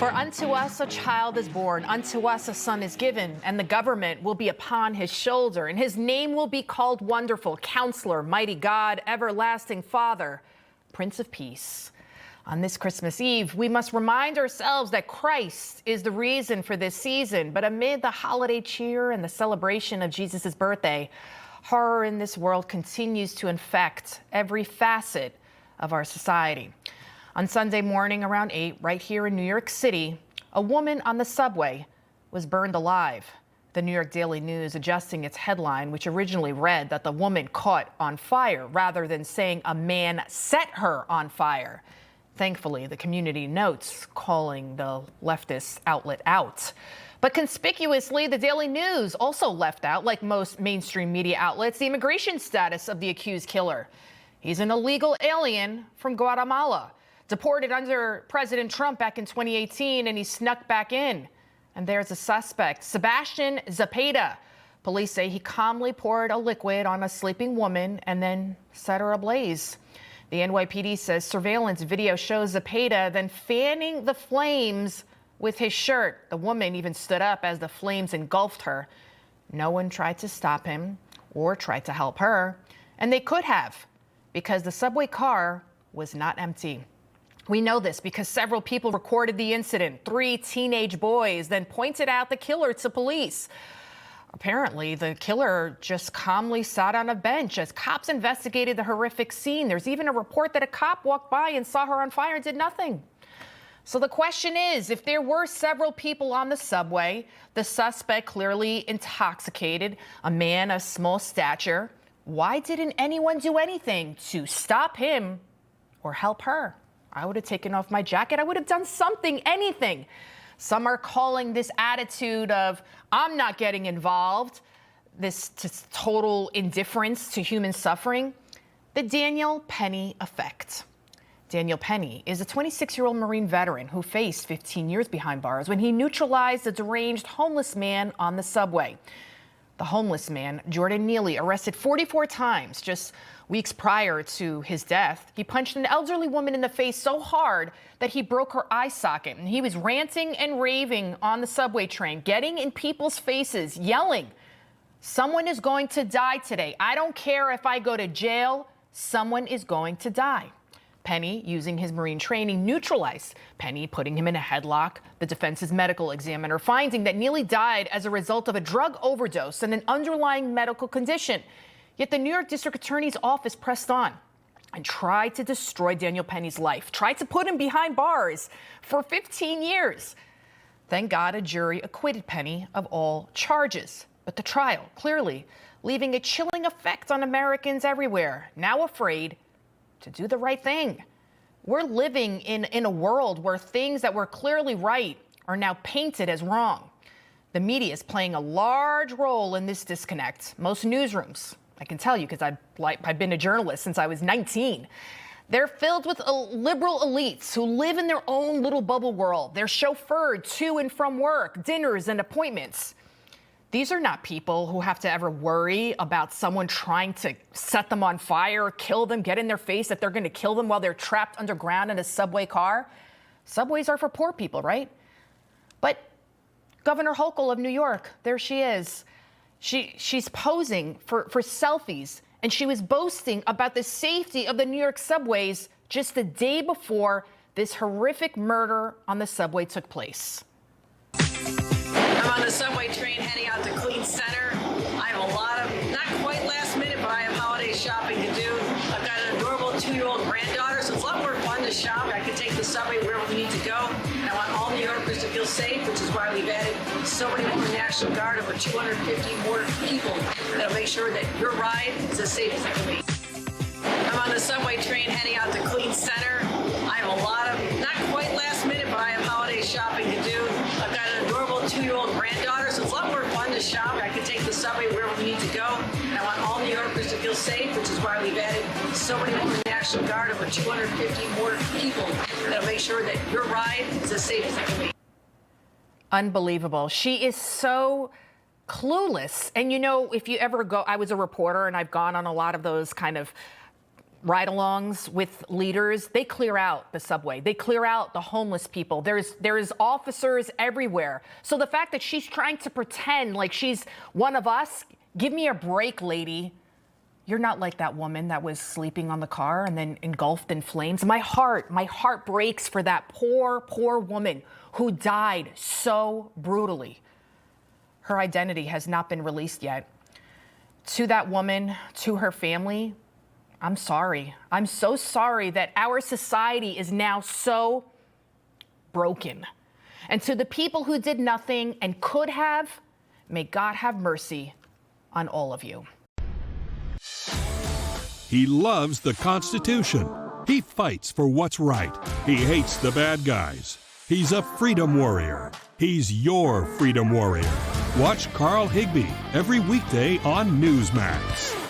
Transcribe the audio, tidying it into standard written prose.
For unto us a child is born, unto us a son is given, and the government will be upon his shoulder, and his name will be called Wonderful, Counselor, Mighty God, Everlasting Father, Prince of Peace. On this Christmas Eve, we must remind ourselves that Christ is the reason for this season. But amid the holiday cheer and the celebration of Jesus' birthday, horror in this world continues to infect every facet of our society. On Sunday morning around 8, right here in New York City, a woman on the subway was burned alive. The New York Daily News adjusting its headline, which originally read that the woman caught on fire rather than saying a man set her on fire. Thankfully, the community notes calling the leftist outlet out. But conspicuously, the Daily News also left out, like most mainstream media outlets, the immigration status of the accused killer. He's an illegal alien from Guatemala, deported under President Trump back in 2018, and he snuck back in. And there's a suspect, Sebastian Zepeda. Police say he calmly poured a liquid on a sleeping woman and then set her ablaze. The NYPD says surveillance video shows Zepeda then fanning the flames with his shirt. The woman even stood up as the flames engulfed her. No one tried to stop him or tried to help her. And they could have, because the subway car was not empty. We know this because several people recorded the incident. 3 teenage boys then pointed out the killer to police. Apparently, the killer just calmly sat on a bench as cops investigated the horrific scene. There's even a report that a cop walked by and saw her on fire and did nothing. So the question is, if there were several people on the subway, the suspect clearly intoxicated, a man of small stature, why didn't anyone do anything to stop him or help her? I would have taken off my jacket. I would have done something, anything. Some are calling this attitude of, I'm not getting involved, this total indifference to human suffering, the Daniel Penny effect. Daniel Penny is a 26-year-old Marine veteran who faced 15 years behind bars when he neutralized a deranged homeless man on the subway. The homeless man, Jordan Neely, arrested 44 times just weeks prior to his death. He punched an elderly woman in the face so hard that he broke her eye socket. And he was ranting and raving on the subway train, getting in people's faces, yelling, "Someone is going to die today. I don't care if I go to jail. Someone is going to die." Penny, using his Marine training, neutralized Penny, putting him in a headlock. The defense's medical examiner finding that Neely died as a result of a drug overdose and an underlying medical condition. Yet the New York District Attorney's office pressed on and tried to destroy Daniel Penny's life, tried to put him behind bars for 15 years. Thank God a jury acquitted Penny of all charges. But the trial, clearly leaving a chilling effect on Americans everywhere, now afraid to do the right thing. We're living in a world where things that were clearly right are now painted as wrong. The media is playing a large role in this disconnect. Most newsrooms, I can tell you because I've been a journalist since I was 19. They're filled with liberal elites who live in their own little bubble world. They're chauffeured to and from work, dinners and appointments. These are not people who have to ever worry about someone trying to set them on fire, kill them, get in their face that they're going to kill them while they're trapped underground in a subway car. Subways are for poor people, right? But Governor Hochul of New York, there she is. She's posing for selfies, and she was boasting about the safety of the New York subways just the day before this horrific murder on the subway took place. I'm on the subway train heading out to Queens Center. I have a lot of, not quite last minute, but I have holiday shopping to do. I've got an adorable 2-year-old granddaughter, so it's a lot more fun to shop. I can take the subway wherever we need to go. And I want all New Yorkers to feel safe, which is why we've added so many more National Guard, over 250 more people that'll make sure that your ride is as safe as it can be. I'm on the subway train heading out to Queens Center. I have a lot of, not quite last minute, but I have holiday shopping to do. I've got an adorable 2-year-old granddaughter, so it's a lot more fun to shop. I can take the subway wherever we need to go. And I want all New Yorkers to feel safe, which is why we've added so many more National Guard, over 250 more people that'll make sure that your ride is as safe as it can be. Unbelievable. She is so clueless. And you know, if you ever go, I was a reporter and I've gone on a lot of those kind of ride-alongs with leaders, they clear out the subway. They clear out the homeless people. There's officers everywhere. So the fact that she's trying to pretend like she's one of us, give me a break, lady. You're not like that woman that was sleeping on the car and then engulfed in flames. My heart breaks for that poor woman who died so brutally. Her identity has not been released yet. To that woman, to her family, I'm sorry. I'm so sorry that our society is now so broken. And to the people who did nothing and could have, may God have mercy on all of you. He loves the Constitution. He fights for what's right. He hates the bad guys. He's a freedom warrior. He's your freedom warrior. Watch Carl Higbie every weekday on Newsmax.